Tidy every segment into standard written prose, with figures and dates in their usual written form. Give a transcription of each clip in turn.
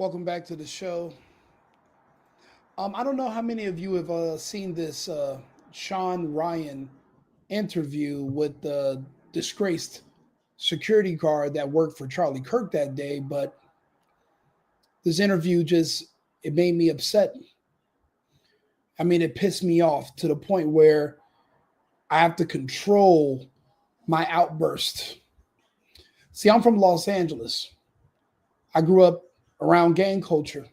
Welcome back to the show. I don't know how many of you have seen this Shawn Ryan interview with the disgraced security guard that worked for Charlie Kirk that day, but this interview just it made me upset. I mean, it pissed me off to the point where I have to control my outburst. See, I'm from Los Angeles. I grew up around gang culture.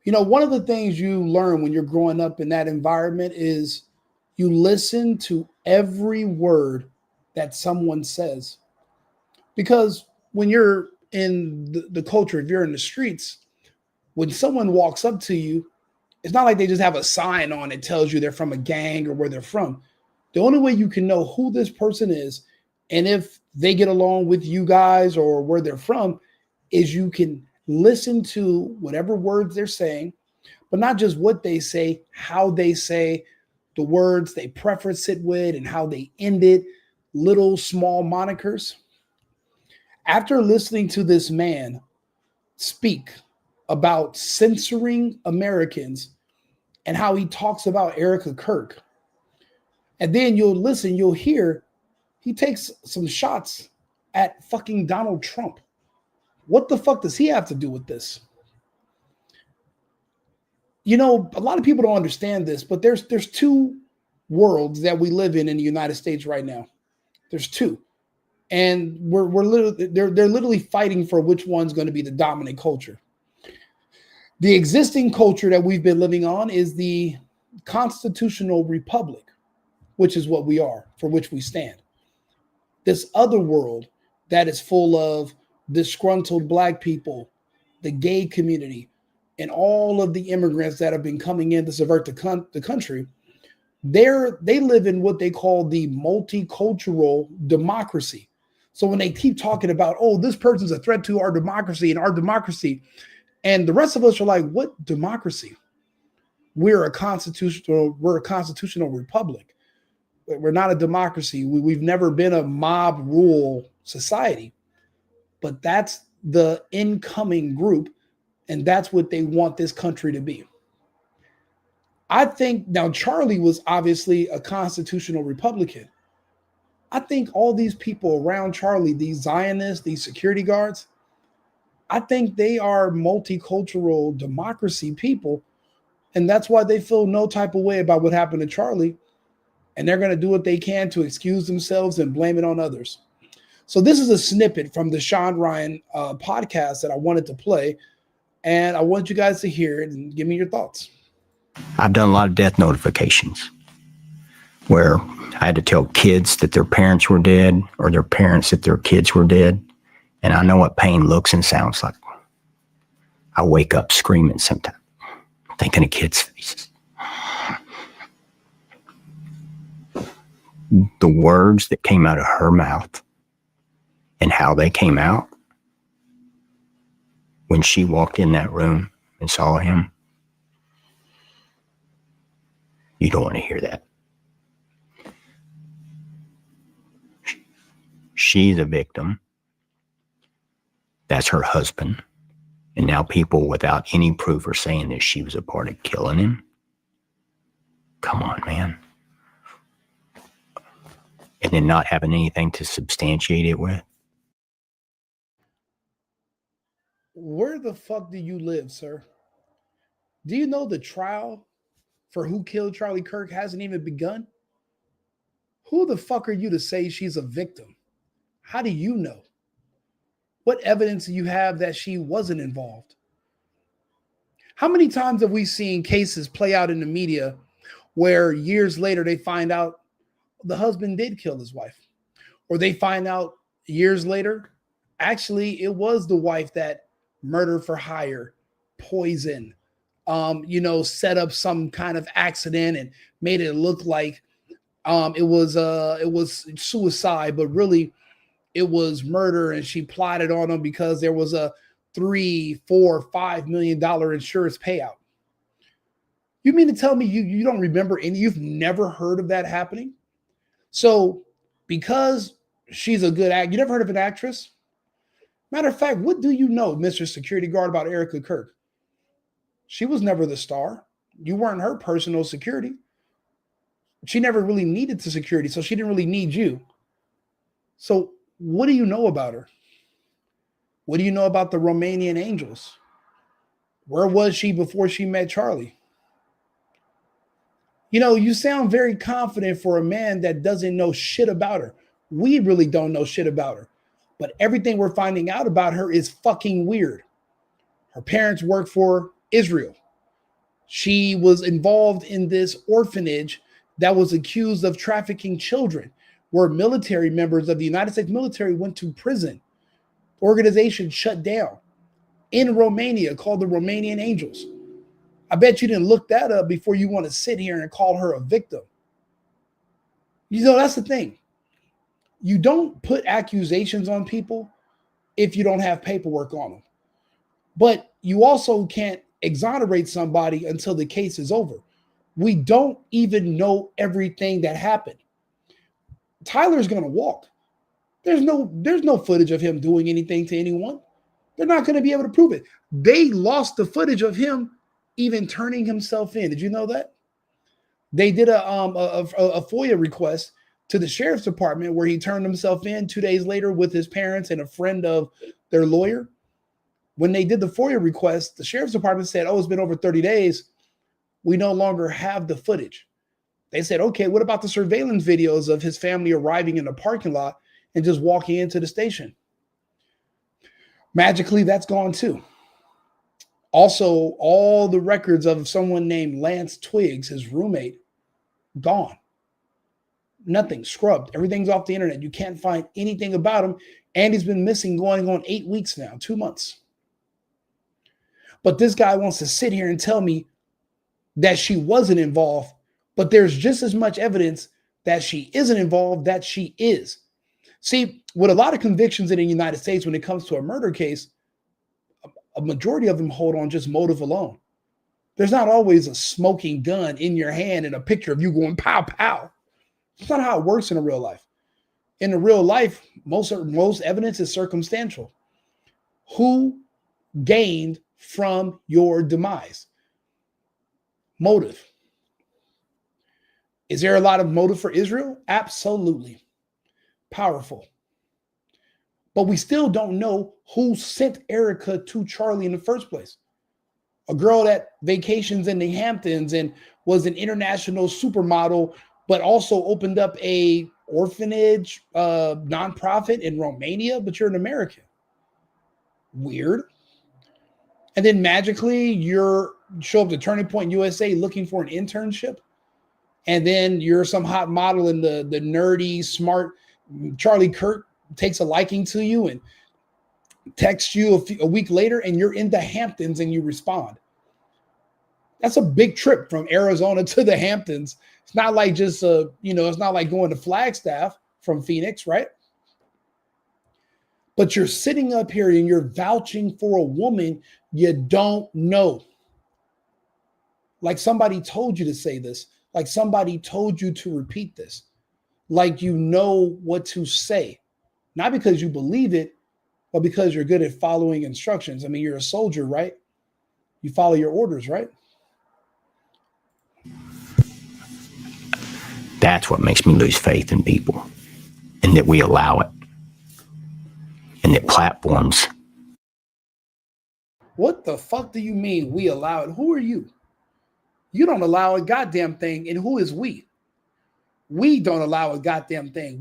You know, one of the things you learn when you're growing up in that environment is you listen to every word that someone says. Because when you're in the culture, if you're in the streets, when someone walks up to you, it's not like they just have a sign on that tells you they're from a gang or where they're from. The only way you can know who this person is and if they get along with you guys or where they're from is you can listen to whatever words they're saying, but not just what they say, how they say the words they preface it with and how they end it, little small monikers. After listening to this man speak about censoring Americans and how he talks about Erika Kirk, and then you'll hear he takes some shots at fucking Donald Trump. What the fuck does he have to do with this? You know, a lot of people don't understand this, but there's two worlds that we live in the United States right now. There's two. And we're literally they're literally fighting for which one's going to be the dominant culture. The existing culture that we've been living on is the constitutional republic, which is what we are, for which we stand. This other world that is full of disgruntled Black people, the gay community, and all of the immigrants that have been coming in to subvert the country, they live in what they call the multicultural democracy. So when they keep talking about, oh, this person's a threat to our democracy, and the rest of us are like, what democracy? We're a constitutional republic. We're not a democracy. We've never been a mob rule society. But that's the incoming group, and that's what they want this country to be. I think now Charlie was obviously a constitutional Republican. I think all these people around Charlie, these Zionists, these security guards, I think they are multicultural democracy people, and that's why they feel no type of way about what happened to Charlie, and they're going to do what they can to excuse themselves and blame it on others. So this is a snippet from the Shawn Ryan podcast that I wanted to play, and I want you guys to hear it and give me your thoughts. I've done a lot of death notifications where I had to tell kids that their parents were dead or their parents that their kids were dead, and I know what pain looks and sounds like. I wake up screaming sometimes, thinking of kids' faces. The words that came out of her mouth and how they came out when she walked in that room and saw him, you don't want to hear that. She's a victim. That's her husband. And now people without any proof are saying that she was a part of killing him. Come on, man. And then not having anything to substantiate it with. Where the fuck do you live, sir? Do you know the trial for who killed Charlie Kirk hasn't even begun? Who the fuck are you to say she's a victim? How do you know? What evidence do you have that she wasn't involved? How many times have we seen cases play out in the media where years later they find out the husband did kill his wife? Or they find out years later, actually, it was the wife that murder for hire, poison, set up some kind of accident and made it look like it was suicide, but really it was murder, and she plotted on him because there was a $3, $4, $5 million insurance payout. You mean to tell me you don't remember any? You've never heard of that happening? So because she's a good actor, you never heard of an actress Matter of fact, what do you know, Mr. Security Guard, about Erika Kirk? She was never the star. You weren't her personal security. She never really needed the security, so she didn't really need you. So what do you know about her? What do you know about the Romanian angels? Where was she before she met Charlie? You know, you sound very confident for a man that doesn't know shit about her. We really don't know shit about her. But everything we're finding out about her is fucking weird. Her parents worked for Israel. She was involved in this orphanage that was accused of trafficking children, where military members of the United States military went to prison. The organization shut down in Romania, called the Romanian Angels. I bet you didn't look that up before you want to sit here and call her a victim. You know, that's the thing. You don't put accusations on people if you don't have paperwork on them. But you also can't exonerate somebody until the case is over. We don't even know everything that happened. Tyler's going to walk. There's no footage of him doing anything to anyone. They're not going to be able to prove it. They lost the footage of him even turning himself in. Did you know that? They did a FOIA request to the sheriff's department where he turned himself in 2 days later with his parents and a friend of their lawyer. When they did the FOIA request, the sheriff's department said, oh, it's been over 30 days. We no longer have the footage. They said, okay, what about the surveillance videos of his family arriving in the parking lot and just walking into the station? Magically, that's gone too. Also, all the records of someone named Lance Twiggs, his roommate, gone. Nothing, scrubbed. Everything's off the internet. You can't find anything about him. And he's been missing going on 8 weeks now, 2 months. But this guy wants to sit here and tell me that she wasn't involved, but there's just as much evidence that she isn't involved, that she is. See, with a lot of convictions in the United States, when it comes to a murder case, a majority of them hold on just motive alone. There's not always a smoking gun in your hand and a picture of you going pow, pow. That's not how it works in a real life. In the real life, most evidence is circumstantial. Who gained from your demise? Motive. Is there a lot of motive for Israel? Absolutely. Powerful. But we still don't know who sent Erika to Charlie in the first place. A girl that vacations in the Hamptons and was an international supermodel, but also opened up a orphanage nonprofit in Romania, but you're an American. Weird. And then magically you're show up to Turning Point USA looking for an internship. And then you're some hot model in the nerdy, smart Charlie Kirk takes a liking to you and texts you a week later, and you're in the Hamptons and you respond. That's a big trip from Arizona to the Hamptons. It's not like just, it's not like going to Flagstaff from Phoenix, right? But you're sitting up here and you're vouching for a woman you don't know. Like somebody told you to say this. Like somebody told you to repeat this. Like you know what to say. Not because you believe it, but because you're good at following instructions. I mean, you're a soldier, right? You follow your orders, right? That's what makes me lose faith in people, and that we allow it, and that platforms. What the fuck do you mean we allow it? Who are you? You don't allow a goddamn thing, and who is we? We don't allow a goddamn thing.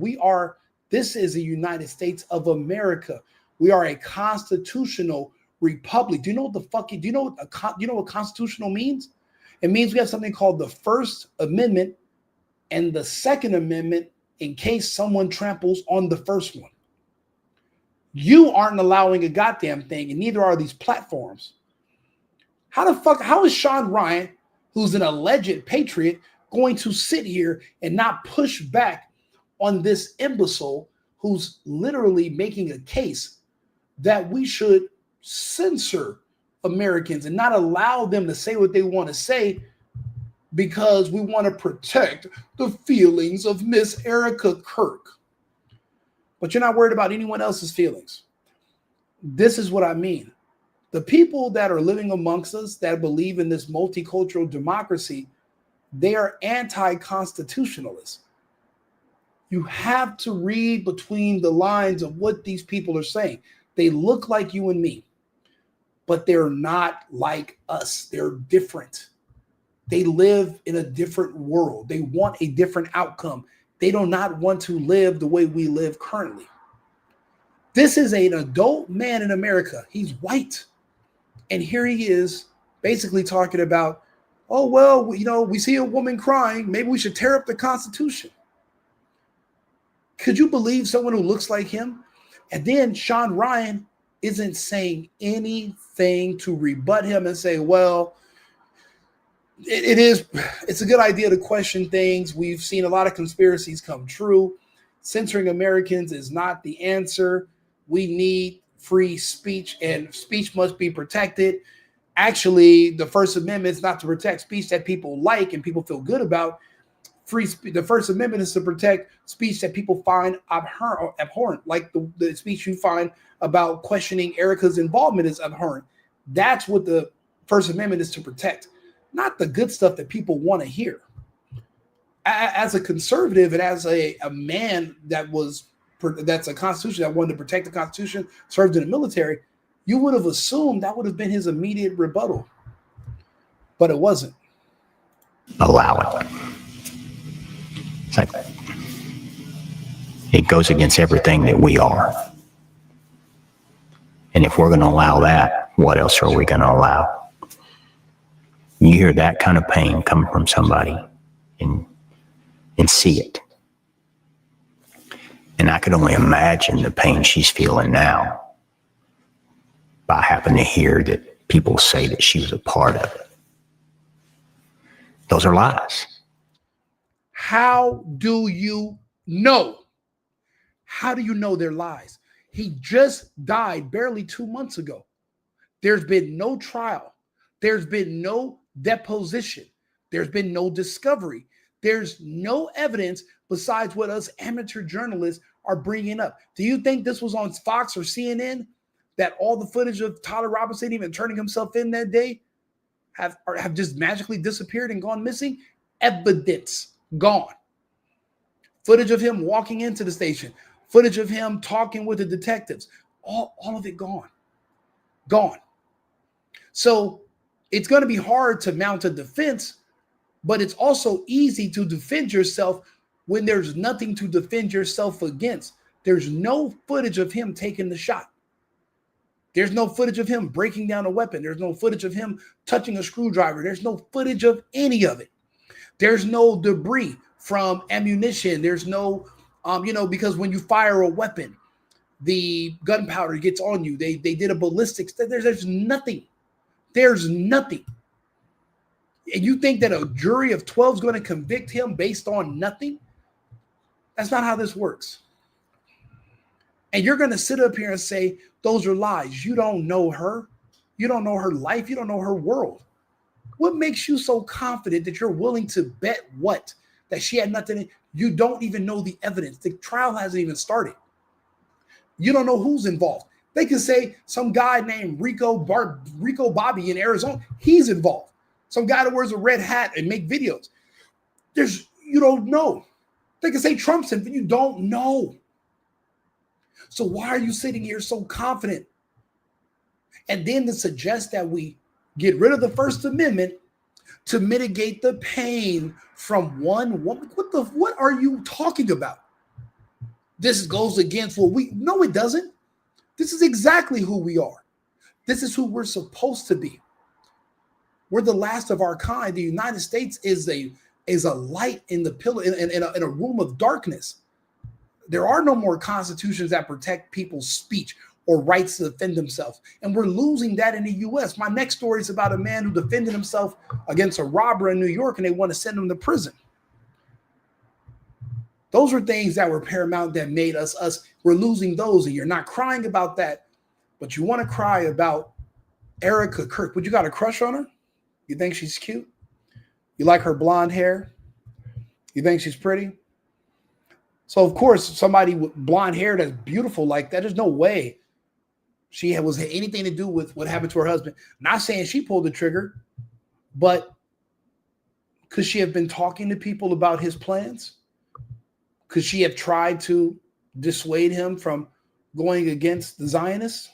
This is the United States of America. We are a constitutional republic. Do you know what the fuck? Do you know what constitutional means? It means we have something called the First Amendment and the Second Amendment in case someone tramples on the first one. You aren't allowing a goddamn thing, and neither are these platforms. How is Shawn Ryan, who's an alleged patriot, going to sit here and not push back on this imbecile who's literally making a case that we should censor Americans and not allow them to say what they want to say because we want to protect the feelings of Miss Erika Kirk? But you're not worried about anyone else's feelings. This is what I mean. The people that are living amongst us that believe in this multicultural democracy, they are anti-constitutionalists. You have to read between the lines of what these people are saying. They look like you and me, but they're not like us. They're different. They live in a different world. They want a different outcome. They do not want to live the way we live currently. This is an adult man in America. He's white. And here he is basically talking about, oh, well, you know, we see a woman crying. Maybe we should tear up the Constitution. Could you believe someone who looks like him? And then Shawn Ryan isn't saying anything to rebut him and say, well, it's a good idea to question things. We've seen a lot of conspiracies come true. Censoring Americans is not the answer. We need free speech, and speech must be protected. Actually, the First Amendment is not to protect speech that people like and people feel good about. The First Amendment is to protect speech that people find abhorrent, like the speech you find about questioning Erika's involvement is abhorrent. That's what the First Amendment is to protect, not the good stuff that people want to hear. As a conservative and as a man that's a constitution that wanted to protect the Constitution, served in the military, you would have assumed that would have been his immediate rebuttal. But it wasn't. Allow it. It's like, it goes against everything that we are. And if we're going to allow that, what else are we going to allow? You hear that kind of pain coming from somebody and see it. And I could only imagine the pain she's feeling now by happening to hear that people say that she was a part of it. Those are lies. How do you know? How do you know they're lies? He just died barely 2 months ago. There's been no trial. There's been no deposition. There's been no discovery. There's no evidence besides what us amateur journalists are bringing up. Do you think this was on Fox or CNN that all the footage of Tyler Robinson even turning himself in that day have just magically disappeared and gone missing? Evidence gone. Footage of him walking into the station, footage of him talking with the detectives, all of it gone. Gone. So it's going to be hard to mount a defense, but it's also easy to defend yourself when there's nothing to defend yourself against. There's no footage of him taking the shot. There's no footage of him breaking down a weapon. There's no footage of him touching a screwdriver. There's no footage of any of it. There's no debris from ammunition. There's no, because when you fire a weapon, the gunpowder gets on you. They did a ballistics. There's nothing. There's nothing. And you think that a jury of 12 is going to convict him based on nothing? That's not how this works. And you're going to sit up here and say, those are lies. You don't know her. You don't know her life. You don't know her world. What makes you so confident that you're willing to bet what? That she had nothing. You don't even know the evidence. The trial hasn't even started. You don't know who's involved. They can say some guy named Rico Bobby in Arizona, he's involved. Some guy that wears a red hat and make videos. You don't know. They can say Trump's in, but you don't know. So why are you sitting here so confident? And then to suggest that we get rid of the First Amendment to mitigate the pain from one woman. What are you talking about? This goes against no, it doesn't. This is exactly who we are. This is who we're supposed to be. We're the last of our kind. The United States is a light in the pillar in a room of darkness. There are no more constitutions that protect people's speech or rights to defend themselves. And we're losing that in the U.S. My next story is about a man who defended himself against a robber in New York, and they want to send him to prison. Those were things that were paramount that made us. We're losing those, and you're not crying about that, but you want to cry about Erika Kirk. But you got a crush on her? You think she's cute? You like her blonde hair? You think she's pretty? So, of course, somebody with blonde hair that's beautiful like that, there's no way she was anything to do with what happened to her husband. Not saying she pulled the trigger, but could she have been talking to people about his plans? Could she have tried to dissuade him from going against the Zionists?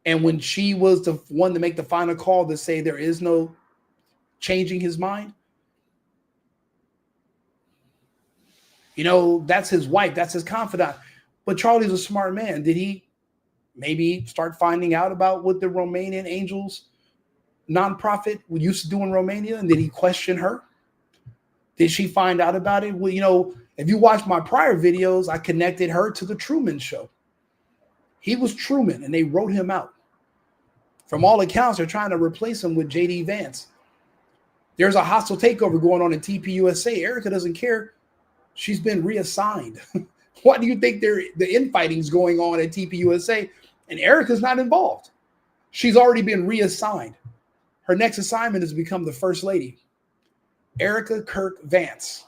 And when she was the one to make the final call to say there is no changing his mind, you know, that's his wife, that's his confidant. But Charlie's a smart man. Did he maybe start finding out about what the Romanian Angels nonprofit used to do in Romania? And did he question her? Did she find out about it? Well, you know, if you watch my prior videos, I connected her to the Truman Show. He was Truman, and they wrote him out. From all accounts, they're trying to replace him with J.D. Vance. There's a hostile takeover going on in TPUSA. Erika doesn't care. She's been reassigned. Why do you think the infighting's going on at TPUSA? And Erika's not involved. She's already been reassigned. Her next assignment is to become the First Lady. Erika Kirk WAS.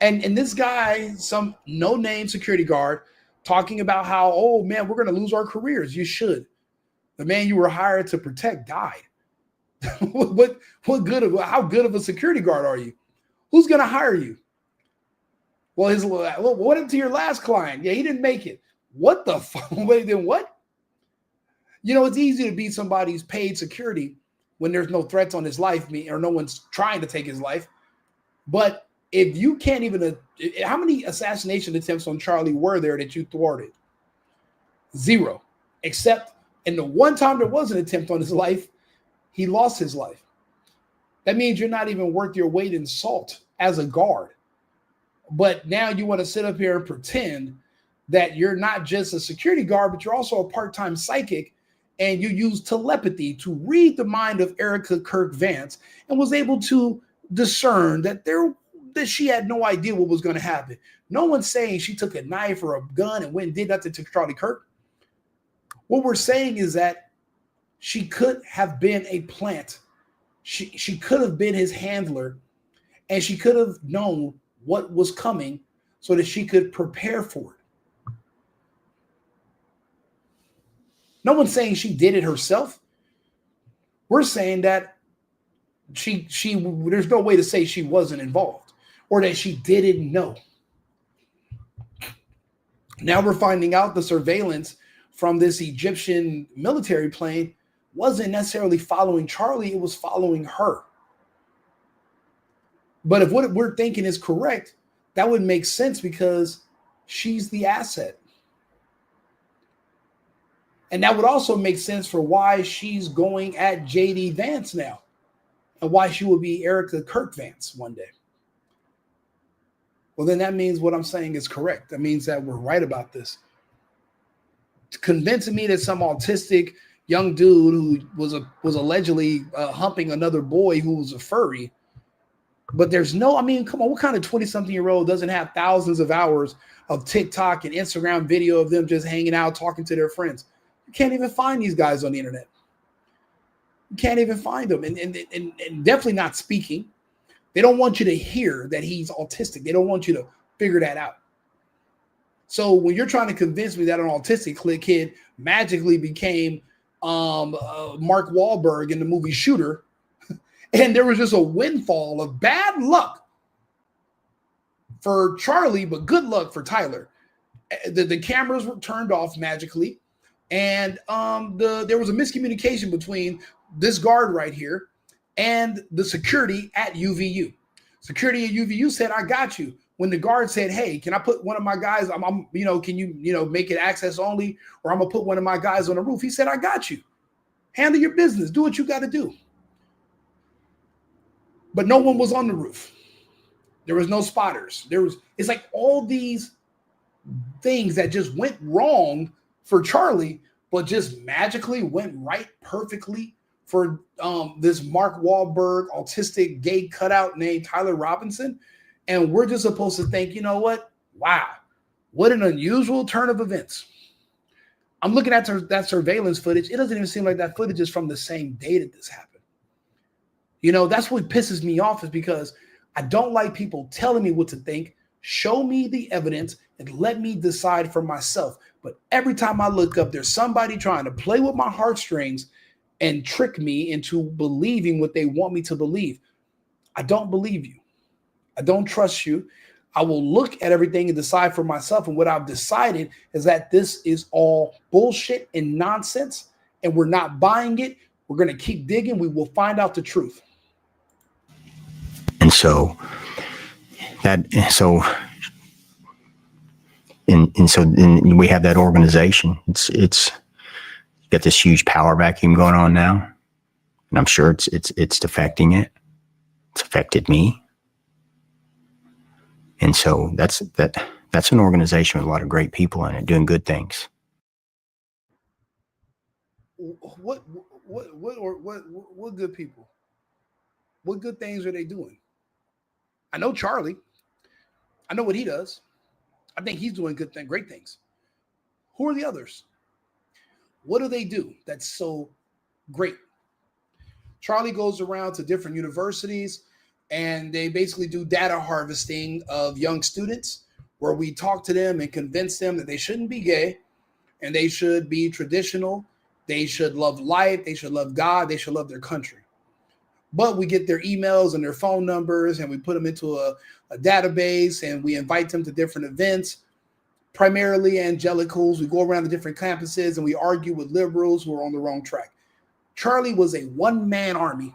And this guy, some no-name security guard, talking about how, oh man, we're going to lose our careers. You should. The man you were hired to protect died. What good of, how good of a security guard are you? Who's going to hire you? Well, what happened to your last client? Yeah, he didn't make it. What the fuck? Wait, then what? You know, it's easy to be somebody's paid security when there's no threats on his life, or no one's trying to take his life. But if you can't even, how many assassination attempts on Charlie were there that you thwarted? 0. Except in the one time there was an attempt on his life, he lost his life. That means you're not even worth your weight in salt as a guard. But now you want to sit up here and pretend that you're not just a security guard, but you're also a part-time psychic, and you use telepathy to read the mind of Erika Kirk WAS and was able to discern that she had no idea what was going to happen. No one's saying she took a knife or a gun and went and did nothing to Charlie Kirk. What we're saying is that she could have been a plant. She could have been his handler, and she could have known what was coming so that she could prepare for it. No one's saying she did it herself. We're saying that there's no way to say she wasn't involved or that she didn't know. Now we're finding out the surveillance from this Egyptian military plane wasn't necessarily following Charlie, it was following her. But if what we're thinking is correct, that would make sense because she's the asset. And that would also make sense for why she's going at J.D. Vance now and why she will be Erika Kirk WAS one day. Well, then that means what I'm saying is correct. That means that we're right about this. Convincing me that some autistic young dude who was allegedly humping another boy who was a furry, but there's no, I mean, come on, what kind of 20-something-year-old doesn't have thousands of hours of TikTok and Instagram video of them just hanging out, talking to their friends? You can't even find these guys on the internet. You can't even find them, and definitely not speaking. They don't want you to hear that he's autistic. They don't want you to figure that out. So when you're trying to convince me that an autistic kid magically became Mark Wahlberg in the movie Shooter, and there was just a windfall of bad luck for Charlie, but good luck for Tyler. The cameras were turned off magically, and there was a miscommunication between this guard right here and the security at UVU. Security at UVU said, "I got you." When the guard said, "Hey, can I put one of my guys? Can you make it access only, or I'm gonna put one of my guys on the roof?" He said, "I got you. Handle your business. Do what you got to do." But no one was on the roof. There was no spotters. It's like all these things that just went wrong for Charlie, but just magically went right perfectly for this Mark Wahlberg autistic gay cutout named Tyler Robinson. And we're just supposed to think, you know what? Wow, what an unusual turn of events. I'm looking at that surveillance footage. It doesn't even seem like that footage is from the same day that this happened. You know, that's what pisses me off, is because I don't like people telling me what to think Show me the evidence and let me decide for myself. But every time I look up, there's somebody trying to play with my heartstrings and trick me into believing what they want me to believe. I don't believe you. I don't trust you. I will look at everything and decide for myself. And what I've decided is that this is all bullshit and nonsense, and we're not buying it. We're going to keep digging. We will find out the truth. And so then we have that organization. It's got this huge power vacuum going on now, and I'm sure it's affecting it. It's affected me. And so that's an organization with a lot of great people in it doing good things. What good people? What good things are they doing? I know Charlie. I know what he does. I think he's doing great things. Who are the others? What do they do that's so great? Charlie goes around to different universities, and they basically do data harvesting of young students where we talk to them and convince them that they shouldn't be gay and they should be traditional. They should love life. They should love God. They should love their country. But we get their emails and their phone numbers, and we put them into a database, and we invite them to different events, primarily evangelicals. We go around to different campuses, and we argue with liberals who are on the wrong track. Charlie was a one-man army.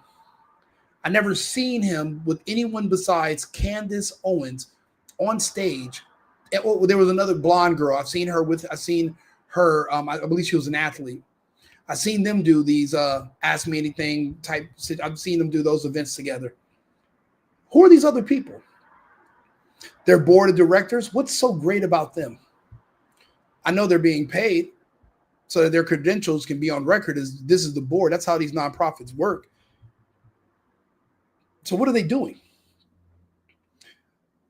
I never seen him with anyone besides Candace Owens on stage. There was another blonde girl. I've seen her. I believe she was an athlete. I've seen them do these Ask Me Anything type. I've seen them do those events together. Who are these other people? Their board of directors. What's so great about them? I know they're being paid so that their credentials can be on record as this is the board. That's how these nonprofits work. So what are they doing?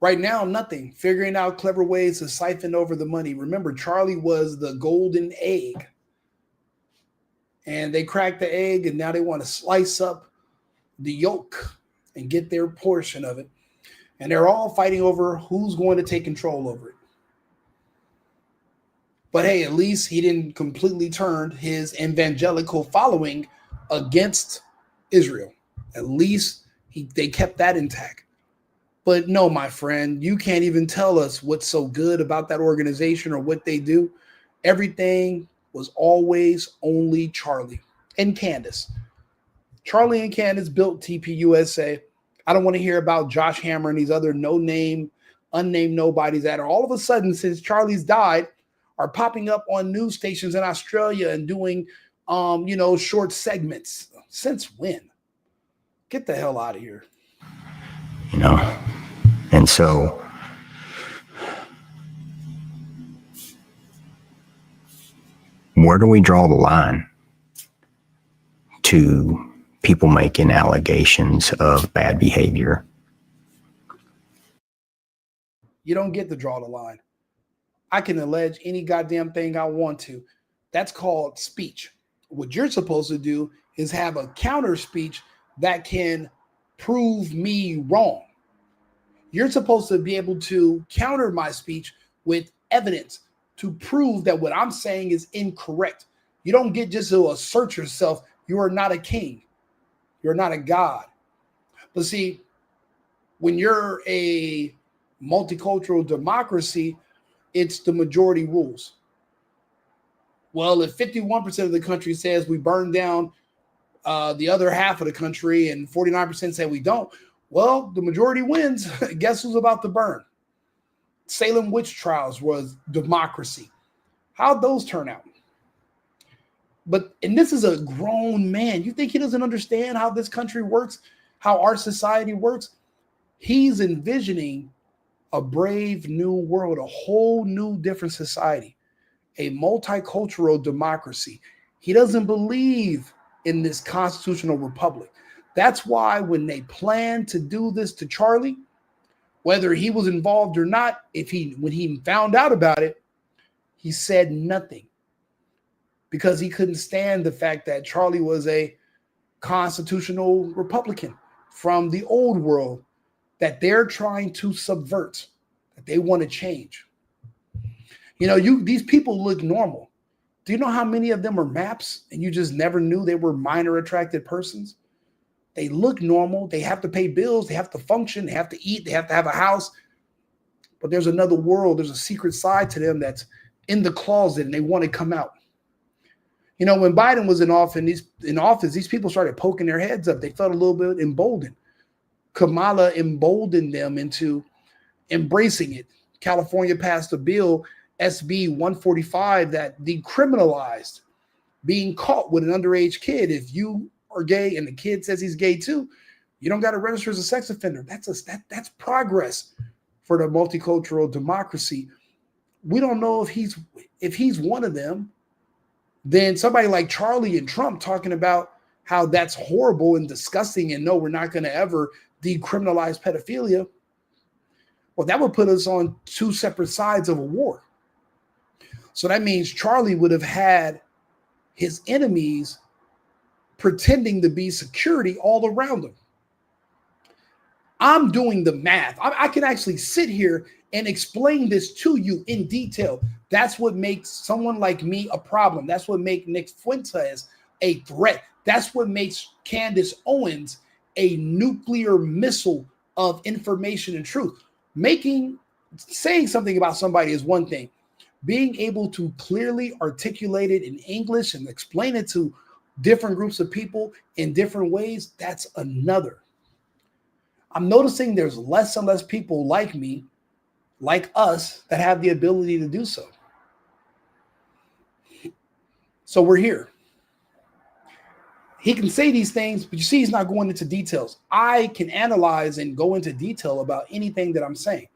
Right now, nothing. Figuring out clever ways to siphon over the money. Remember, Charlie was the golden egg. And they cracked the egg, and now they want to slice up the yolk and get their portion of it. And they're all fighting over who's going to take control over it. But hey, at least he didn't completely turn his evangelical following against Israel. At least they kept that intact. But no, my friend, you can't even tell us what's so good about that organization or what they do. Everything was always only Charlie and Candace. Charlie and Candace built TPUSA. I don't want to hear about Josh Hammer and these other no-name, unnamed nobodies that are all of a sudden, since Charlie's died, are popping up on news stations in Australia and doing, short segments. Since when? Get the hell out of here. And so where do we draw the line to people making allegations of bad behavior? You don't get to draw the line. I can allege any goddamn thing I want to. That's called speech. What you're supposed to do is have a counter speech that can prove me wrong. You're supposed to be able to counter my speech with evidence to prove that what I'm saying is incorrect. You don't get just to assert yourself. You are not a king. You're not a god. But see, when you're a multicultural democracy, it's the majority rules. Well, if 51% of the country says we burn down the other half of the country and 49% say we don't, well, the majority wins. Guess who's about to burn? Salem witch trials was democracy. How'd those turn out? And this is a grown man. You think he doesn't understand how this country works, how our society works? He's envisioning a brave new world, a whole new different society, a multicultural democracy. He doesn't believe in this constitutional republic. That's why when they planned to do this to Charlie, whether he was involved or not, when he found out about it, he said nothing because he couldn't stand the fact that Charlie was a constitutional Republican from the old world that they're trying to subvert, but they want to change. These people look normal. Do you know how many of them are MAPs and you just never knew they were minor attracted persons? They look normal. They have to pay bills. They have to function. They have to eat. They have to have a house. But there's another world. There's a secret side to them that's in the closet and they want to come out. When Biden was in office, these people started poking their heads up. They felt a little bit emboldened. Kamala emboldened them into embracing it. California passed a bill, SB 145, that decriminalized being caught with an underage kid. If you are gay and the kid says he's gay too, you don't got to register as a sex offender. That's progress for the multicultural democracy. We don't know if he's one of them. Then somebody like Charlie and Trump talking about how that's horrible and disgusting and no, we're not going to ever decriminalize pedophilia. Well, that would put us on two separate sides of a war. So that means Charlie would have had his enemies pretending to be security all around him. I'm doing the math. I can actually sit here and explain this to you in detail. That's what makes someone like me a problem. That's what makes Nick Fuentes a threat. That's what makes Candace Owens a nuclear missile of information and truth. Saying something about somebody is one thing. Being able to clearly articulate it in English and explain it to different groups of people in different ways, that's another. I'm noticing there's less and less people like me, like us, that have the ability to do so. So we're here. He can say these things, but you see, he's not going into details. I can analyze and go into detail about anything that I'm saying.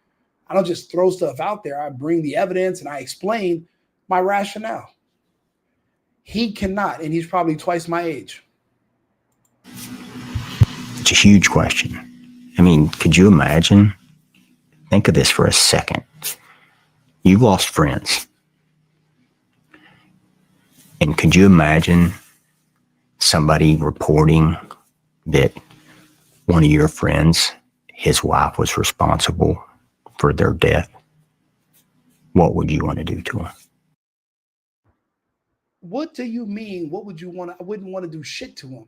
I don't just throw stuff out there. I bring the evidence and I explain my rationale. He cannot, and he's probably twice my age. It's a huge question. I mean, could you imagine? Think of this for a second. You've lost friends. And could you imagine somebody reporting that one of your friends, his wife, was responsible for their death? What would you want to do to him? What do you mean? What would you want? I wouldn't want to do shit to him.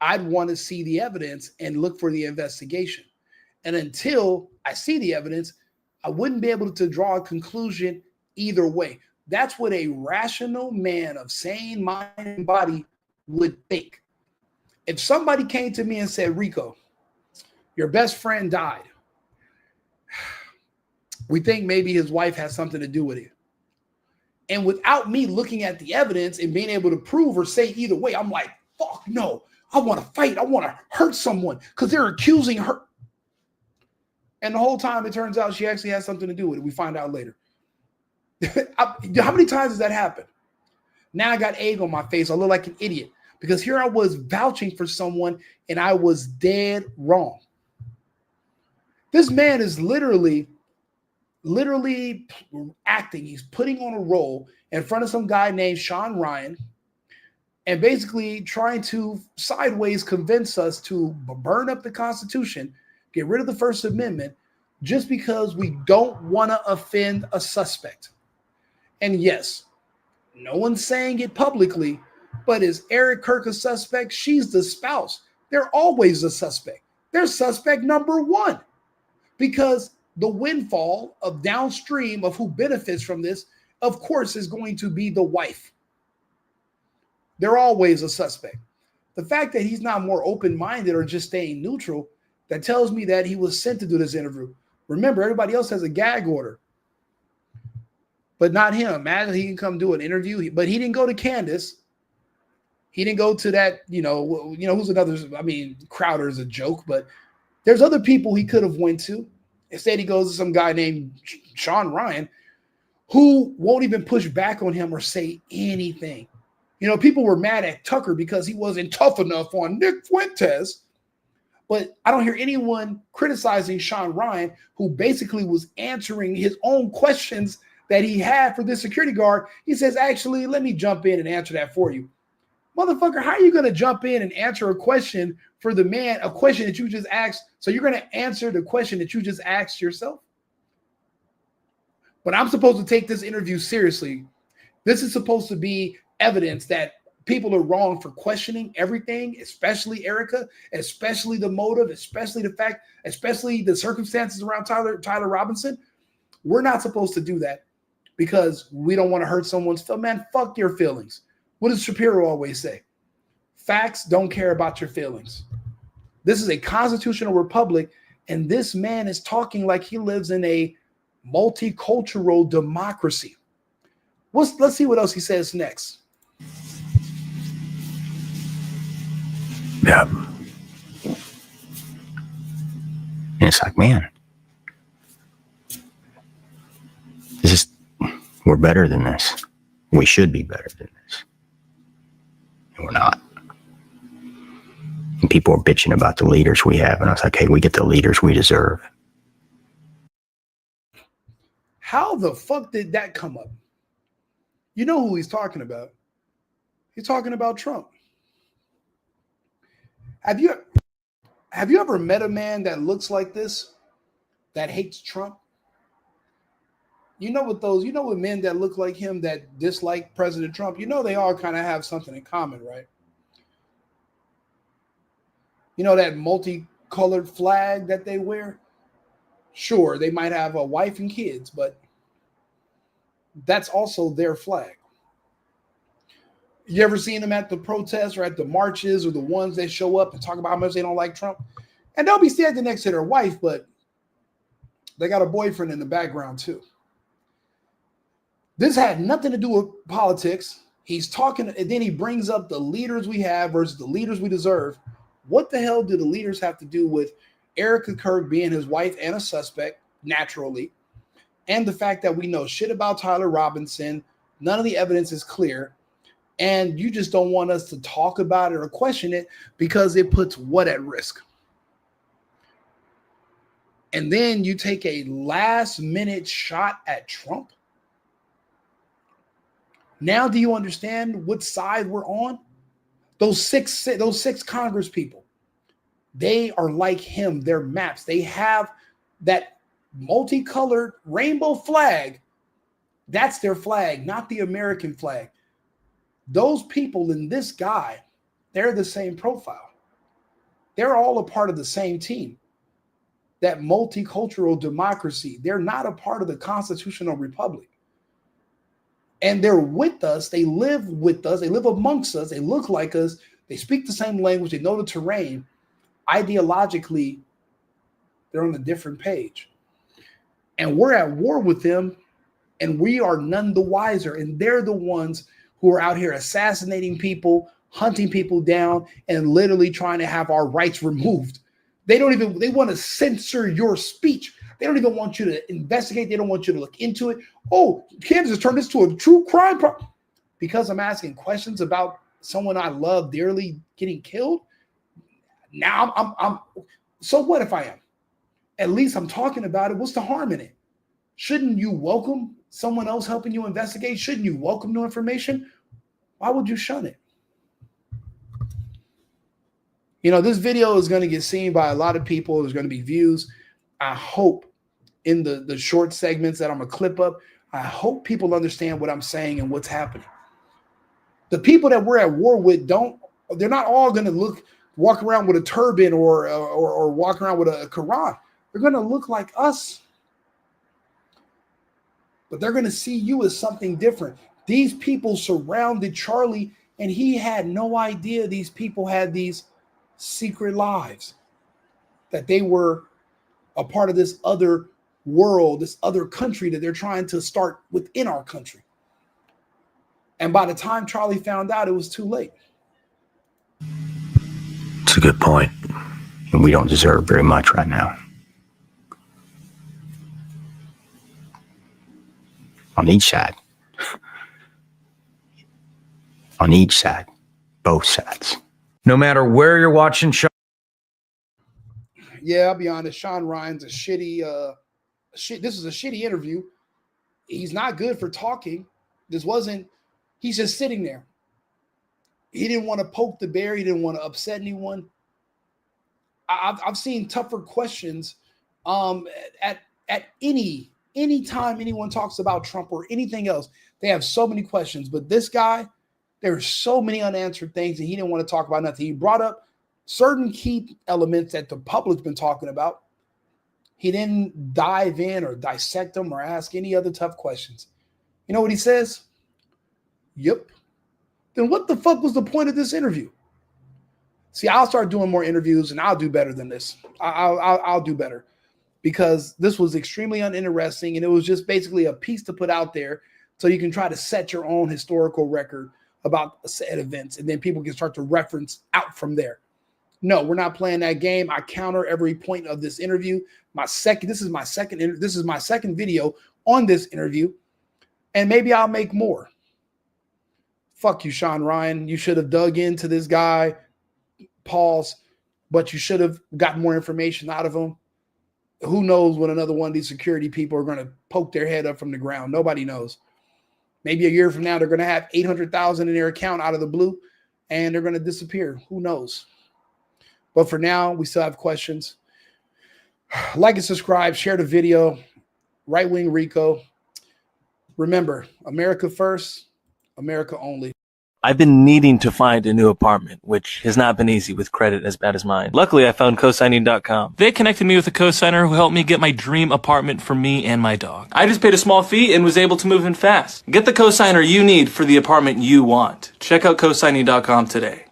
I'd want to see the evidence and look for the investigation. And until I see the evidence, I wouldn't be able to draw a conclusion either way. That's what a rational man of sane mind and body would think. If somebody came to me and said, Rico, your best friend died. We think maybe his wife has something to do with it. And without me looking at the evidence and being able to prove or say either way, I'm like, fuck no, I want to fight. I want to hurt someone because they're accusing her. And the whole time it turns out she actually has something to do with it. We find out later. How many times has that happened? Now I got egg on my face. I look like an idiot because here I was vouching for someone and I was dead wrong. This man is literally acting. He's putting on a role in front of some guy named Shawn Ryan and basically trying to sideways convince us to burn up the Constitution, get rid of the First Amendment, just because we don't want to offend a suspect. And yes, no one's saying it publicly, but is Erika Kirk a suspect? She's the spouse. They're always a suspect. They're suspect number one because the windfall of downstream of who benefits from this, of course, is going to be the wife. They're always a suspect. The fact that he's not more open-minded or just staying neutral, that tells me that he was sent to do this interview. Remember, everybody else has a gag order, but not him. Imagine he can come do an interview, but he didn't go to Candace. He didn't go to that, who's another, Crowder's a joke, but there's other people he could have went to. Instead, he goes to some guy named Shawn Ryan who won't even push back on him or say anything. People were mad at Tucker because he wasn't tough enough on Nick Fuentes. But I don't hear anyone criticizing Shawn Ryan, who basically was answering his own questions that he had for this security guard. He says, actually, let me jump in and answer that for you. Motherfucker, how are you going to jump in and answer a question for the man, a question that you just asked? So you're going to answer the question that you just asked yourself? But I'm supposed to take this interview seriously. This is supposed to be evidence that people are wrong for questioning everything, especially Erika, especially the motive, especially the fact, especially the circumstances around Tyler Robinson. We're not supposed to do that because we don't want to hurt someone's feelings. Man, fuck your feelings. What does Shapiro always say? Facts don't care about your feelings. This is a constitutional republic, and this man is talking like he lives in a multicultural democracy. Let's see what else he says next. Yeah. And it's like, man, we're better than this. We should be better than this. And we're not. And people are bitching about the leaders we have. And I was like, hey, we get the leaders we deserve. How the fuck did that come up? You know who he's talking about. He's talking about Trump. Have you ever met a man that looks like this, that hates Trump? You know what men that look like him that dislike President Trump, you know they all kind of have something in common, right? You know that multicolored flag that they wear? Sure, they might have a wife and kids, but that's also their flag. You ever seen them at the protests or at the marches or the ones that show up and talk about how much they don't like Trump? And they'll be standing next to their wife, but they got a boyfriend in the background too. This had nothing to do with politics. He's talking, and then he brings up the leaders we have versus the leaders we deserve. What the hell do the leaders have to do with Erika Kirk being his wife and a suspect, naturally, and the fact that we know shit about Tyler Robinson? None of the evidence is clear, and you just don't want us to talk about it or question it because it puts what at risk? And then you take a last-minute shot at Trump? Now do you understand what side we're on? Those six Congress people, they are like him. They're maps. They have that multicolored rainbow flag. That's their flag, not the American flag. Those people and this guy, they're the same profile. They're all a part of the same team. That multicultural democracy. They're not a part of the constitutional republic. And they're with us. They live with us. They live amongst us. They look like us. They speak the same language. They know the terrain. Ideologically, they're on a different page. And we're at war with them, and we are none the wiser. And they're the ones who are out here assassinating people, hunting people down, and literally trying to have our rights removed. They want to censor your speech. They don't even want you to investigate. They don't want you to look into it. Oh, Kansas turned this to a true crime because I'm asking questions about someone I love dearly getting killed. Now I'm so what if I am? At least I'm talking about it. What's the harm in it? Shouldn't you welcome someone else helping you investigate? Shouldn't you welcome new information? Why would you shun it? You know, this video is going to get seen by a lot of people. There's going to be views. I hope in the short segments that I'm going to clip up, I hope people understand what I'm saying and what's happening. The people that we're at war with they're not all going to walk around with a turban or walk around with a Quran. They're going to look like us. But they're going to see you as something different. These people surrounded Charlie, and he had no idea these people had these secret lives, that they were a part of this other world, this other country that they're trying to start within our country. And by the time Charlie found out, it was too late. It's a good point. And we don't deserve very much right now. On each side. On each side. Both sides. No matter where you're watching, Yeah, I'll be honest. Shawn Ryan's a shitty. This is a shitty interview. He's not good for talking. He's just sitting there. He didn't want to poke the bear. He didn't want to upset anyone. I've seen tougher questions at any Anytime anyone talks about Trump or anything else, they have so many questions. But this guy, there's so many unanswered things, and he didn't want to talk about nothing. He brought up certain key elements that the public's been talking about. He didn't dive in or dissect them or ask any other tough questions. You know what he says? Yep. Then what the fuck was the point of this interview? See, I'll start doing more interviews and I'll do better than this. I'll do better, because this was extremely uninteresting, and it was just basically a piece to put out there so you can try to set your own historical record about said events, and then people can start to reference out from there. No, we're not playing that game. I counter every point of this interview. This is my second video on this interview, and maybe I'll make more. Fuck you, Shawn Ryan. You should have dug into this guy. Pause. But you should have gotten more information out of him. Who knows when another one of these security people are going to poke their head up from the ground? Nobody knows. Maybe a year from now, they're going to have 800,000 in their account out of the blue, and they're going to disappear. Who knows? But for now, we still have questions. Like and subscribe. Share the video. Right Wing Rico. Remember, America first, America only. I've been needing to find a new apartment, which has not been easy with credit as bad as mine. Luckily, I found cosigning.com. They connected me with a cosigner who helped me get my dream apartment for me and my dog. I just paid a small fee and was able to move in fast. Get the cosigner you need for the apartment you want. Check out cosigning.com today.